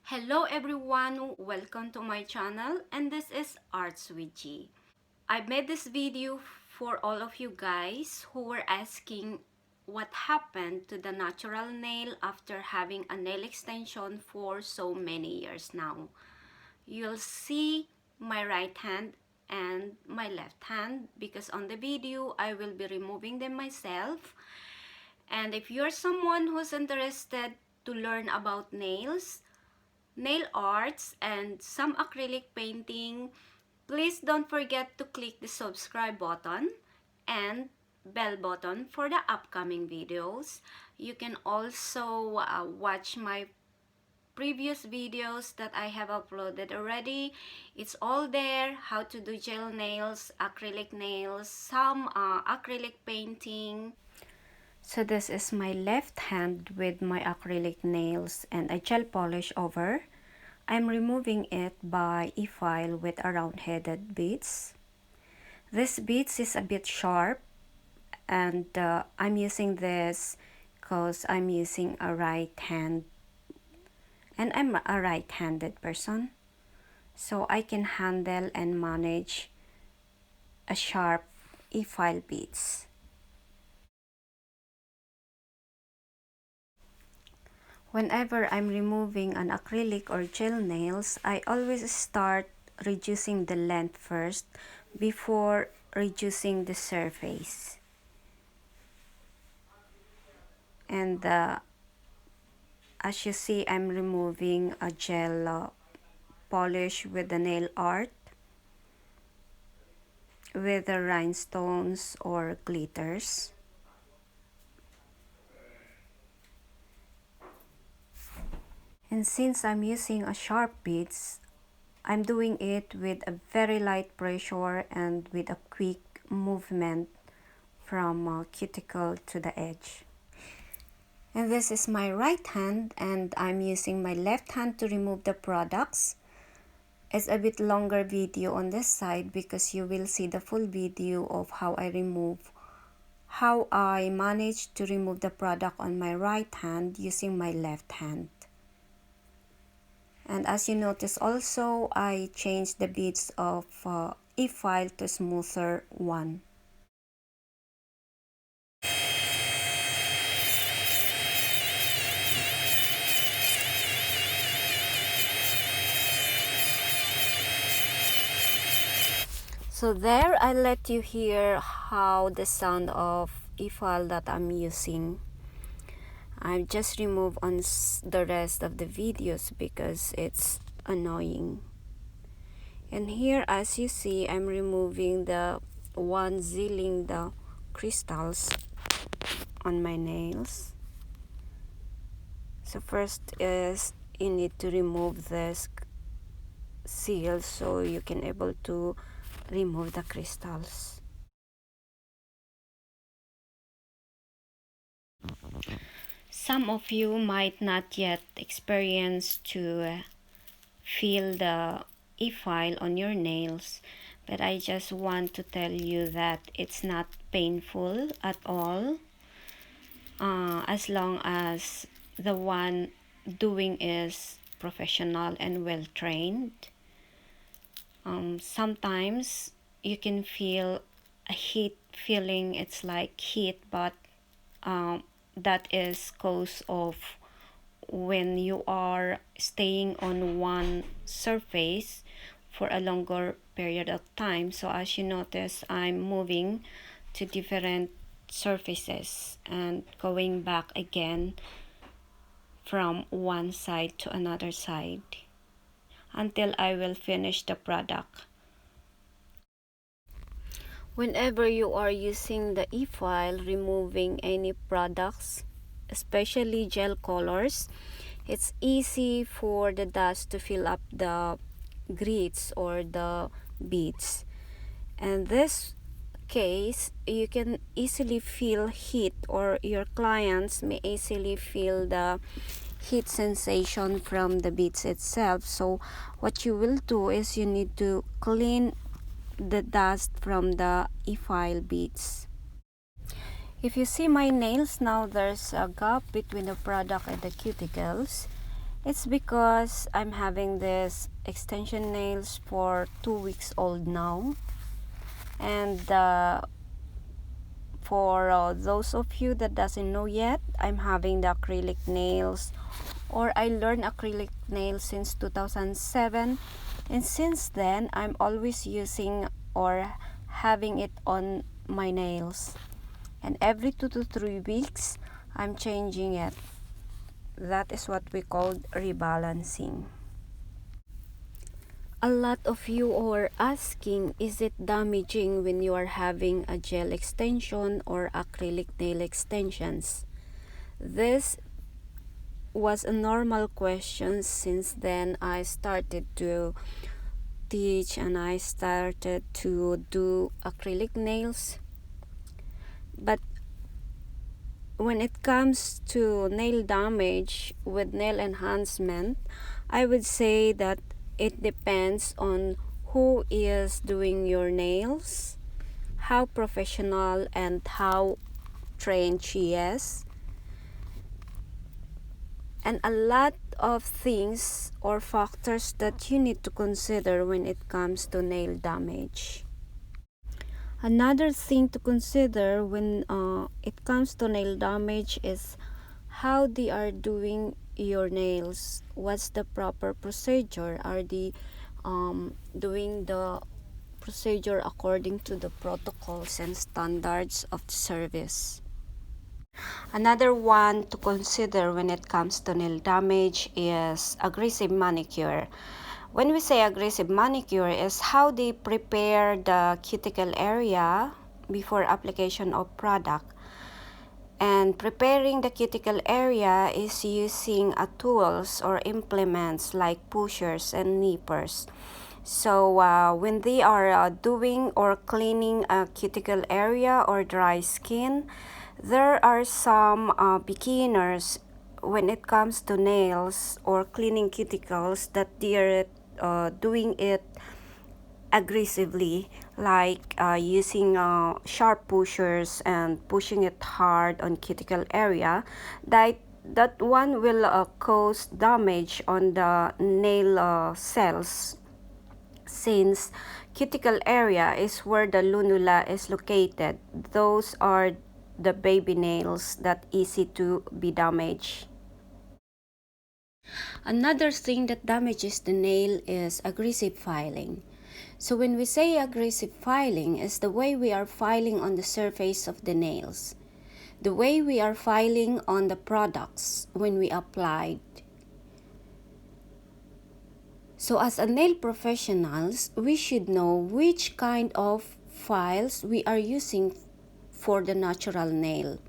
Hello everyone, welcome to my channel, and this is Arts with G. I made this video for all of you guys who were asking what happened to the natural nail after having a nail extension for so many years now. You'll see my right hand and my left hand because on the video I will be removing them myself. And if you're someone who's interested to learn about nails, nail arts, and some acrylic painting, please don't forget to click the subscribe button and bell button for the upcoming videos. You can also watch my previous videos that I have uploaded already. It's all there: how to do gel nails, acrylic nails, some acrylic painting. So this is my left hand with my acrylic nails and a gel polish over. I'm removing it by e-file with a round-headed beads. This beads is a bit sharp, and I'm using this because I'm using a right hand and I'm a right-handed person, so I can handle and manage a sharp e-file beads. Whenever I'm removing an acrylic or gel nails, I always start reducing the length first before reducing the surface. And as you see, I'm removing a gel polish with the nail art with the rhinestones or glitters. And since I'm using a sharp beads, I'm doing it with a very light pressure and with a quick movement from cuticle to the edge. And this is my right hand, and I'm using my left hand to remove the products. It's a bit longer video on this side because you will see the full video of how I managed to remove the product on my right hand using my left hand. And as you notice also, I changed the beads of e-file to smoother one. So there, I let you hear how the sound of e-file that I'm using. I just remove on the rest of the videos because it's annoying. And here, as you see, I'm removing the one sealing the crystals on my nails. So first is you need to remove this seal so you can able to remove the crystals. Some of you might not yet experience to feel the e-file on your nails, but I just want to tell you that it's not painful at all, as long as the one doing is professional and well trained. Sometimes you can feel a heat feeling, it's like heat, but that is cause of when you are staying on one surface for a longer period of time. So as you notice, I'm moving to different surfaces and going back again from one side to another side until I will finish the product. Whenever you are using the e-file, removing any products, especially gel colors, it's easy for the dust to fill up the grits or the beads. In this case, you can easily feel heat, or your clients may easily feel the heat sensation from the beads itself. So what you will do is you need to clean the dust from the e-file beads. If you see my nails now, there's a gap between the product and the cuticles. It's because I'm having this extension nails for 2 weeks old now. And for those of you that doesn't know yet, I'm having the acrylic nails, or I learned acrylic nails since 2007, and since then I'm always using or having it on my nails, and every 2 to 3 weeks I'm changing it. That is what we call rebalancing. A lot of you are asking, is it damaging when you are having a gel extension or acrylic nail extensions? This was a normal question since then I started to teach and I started to do acrylic nails. But when it comes to nail damage with nail enhancement, I would say that it depends on who is doing your nails, how professional and how trained she is, and a lot of things or factors that you need to consider when it comes to nail damage. Another thing to consider when it comes to nail damage is how they are doing your nails. What's the proper procedure? Are they doing the procedure according to the protocols and standards of the service? Another one to consider when it comes to nail damage is aggressive manicure. When we say aggressive manicure is how they prepare the cuticle area before application of product. And preparing the cuticle area is using tools or implements like pushers and nippers. So when they are doing or cleaning a cuticle area or dry skin, there are some beginners when it comes to nails or cleaning cuticles that they are doing it aggressively, like using sharp pushers and pushing it hard on cuticle area. That one will cause damage on the nail cells, since cuticle area is where the lunula is located. Those are the baby nails that easy to be damaged. Another thing that damages the nail is aggressive filing. So when we say aggressive filing, is the way we are filing on the surface of the nails, the way we are filing on the products when we applied. So as a nail professionals, we should know which kind of files we are using for the natural nail.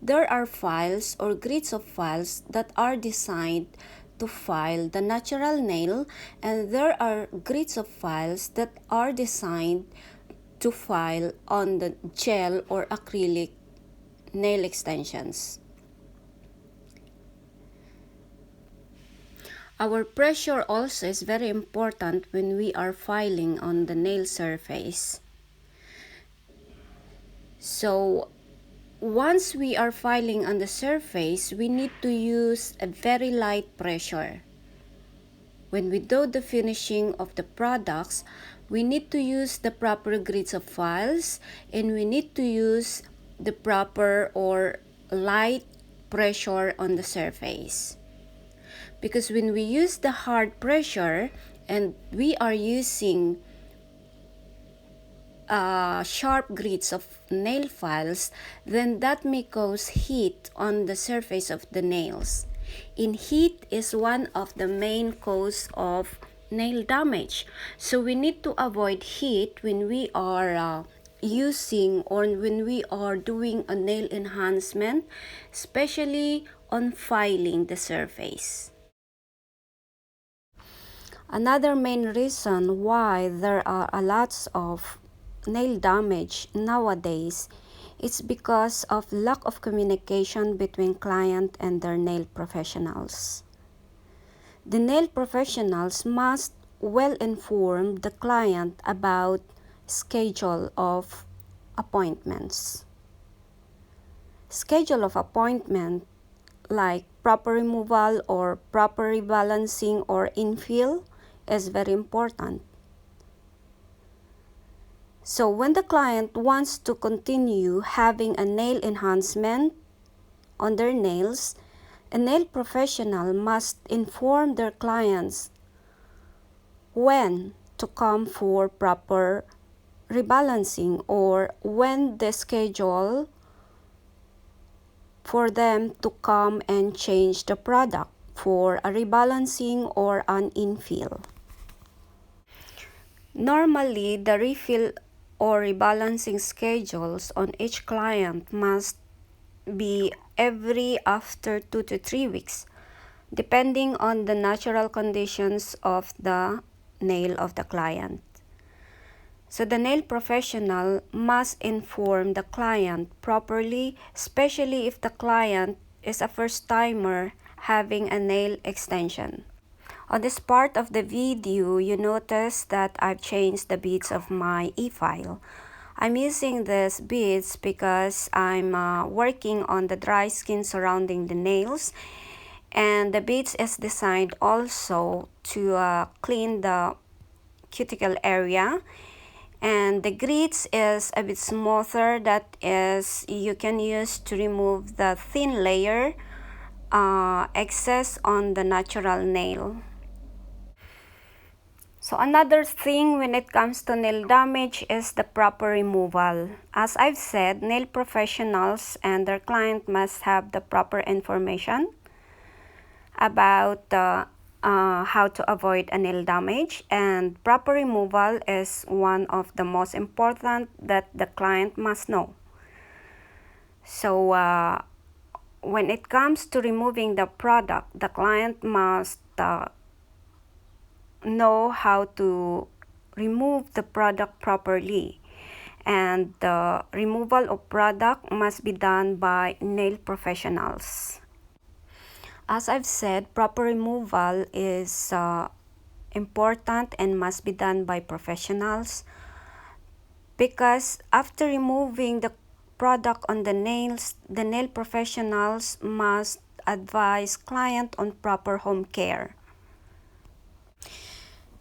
There are files or grids of files that are designed to file the natural nail, and there are grids of files that are designed to file on the gel or acrylic nail extensions. Our pressure also is very important when we are filing on the nail surface. So once we are filing on the surface, we need to use a very light pressure. When we do the finishing of the products, we need to use the proper grids of files, and we need to use the proper or light pressure on the surface. Because when we use the hard pressure and we are using sharp grids of nail files, then that may cause heat on the surface of the nails. And heat is one of the main cause of nail damage. So we need to avoid heat when we are using or when we are doing a nail enhancement, especially on filing the surface. Another main reason why there are a lot of nail damage nowadays, it's because of lack of communication between client and their nail professionals. The nail professionals must well inform the client about schedule of appointments. Schedule of appointment like proper removal or proper rebalancing or infill is very important. So when the client wants to continue having a nail enhancement on their nails, a nail professional must inform their clients when to come for proper rebalancing or when the schedule for them to come and change the product for a rebalancing or an infill. Normally, the refill or rebalancing schedules on each client must be every after 2 to 3 weeks, depending on the natural conditions of the nail of the client. So the nail professional must inform the client properly, especially if the client is a first-timer having a nail extension. On this part of the video, you notice that I've changed the beads of my e-file. I'm using these beads because I'm working on the dry skin surrounding the nails, and the beads is designed also to clean the cuticle area, and the grits is a bit smoother, that is you can use to remove the thin layer excess on the natural nail. So another thing when it comes to nail damage is the proper removal. As I've said, nail professionals and their client must have the proper information about how to avoid a nail damage, and proper removal is one of the most important that the client must know. So when it comes to removing the product, the client must know how to remove the product properly, and the removal of product must be done by nail professionals. As I've said, proper removal is important and must be done by professionals, because after removing the product on the nails, the nail professionals must advise client on proper home care.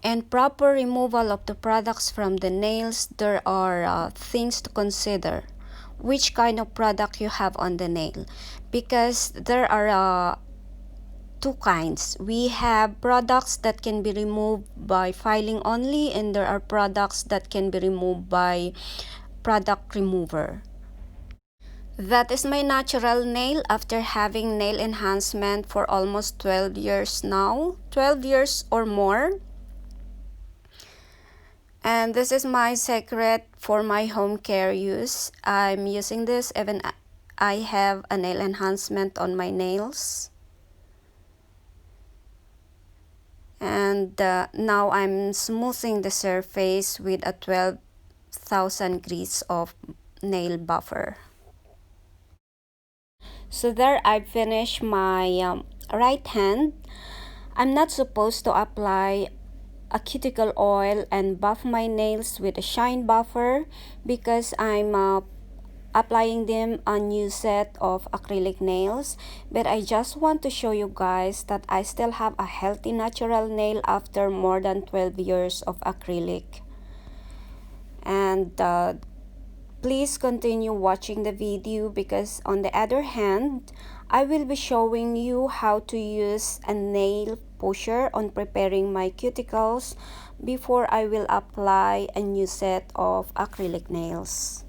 And proper removal of the products from the nails, there are things to consider. Which kind of product you have on the nail, because there are two kinds. We have products that can be removed by filing only, and there are products that can be removed by product remover. That is my natural nail after having nail enhancement for almost 12 years now, 12 years or more. And this is my secret for my home care use. I'm using this even I have a nail enhancement on my nails. And now I'm smoothing the surface with a 12,000 grits of nail buffer. So there, I finished my right hand. I'm not supposed to apply a cuticle oil and buff my nails with a shine buffer, because I'm applying them a new set of acrylic nails. But I just want to show you guys that I still have a healthy natural nail after more than 12 years of acrylic. And please continue watching the video, because on the other hand, I will be showing you how to use a nail pusher on preparing my cuticles before I will apply a new set of acrylic nails.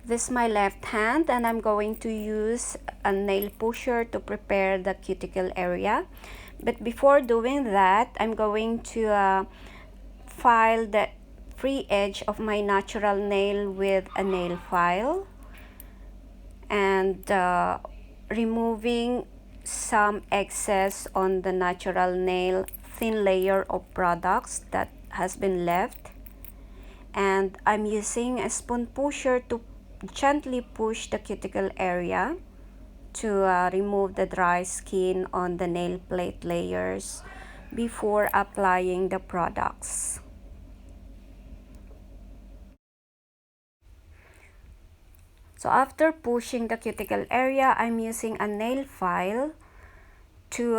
This is my left hand, and I'm going to use a nail pusher to prepare the cuticle area. But before doing that, I'm going to file the free edge of my natural nail with a nail file, and removing some excess on the natural nail thin layer of products that has been left. and I'm using a spoon pusher to gently push the cuticle area to remove the dry skin on the nail plate layers before applying the products. So after pushing the cuticle area, I'm using a nail file to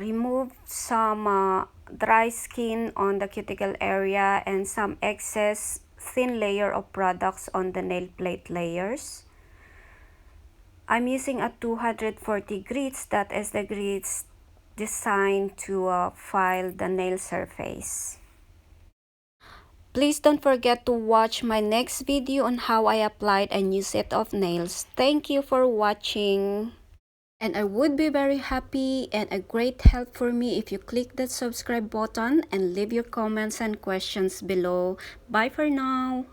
remove some dry skin on the cuticle area and some excess thin layer of products on the nail plate layers. I'm using a 240 grits, that is the grits designed to file the nail surface. Please don't forget to watch my next video on how I applied a new set of nails. Thank you for watching. And I would be very happy and a great help for me if you click that subscribe button and leave your comments and questions below. Bye for now.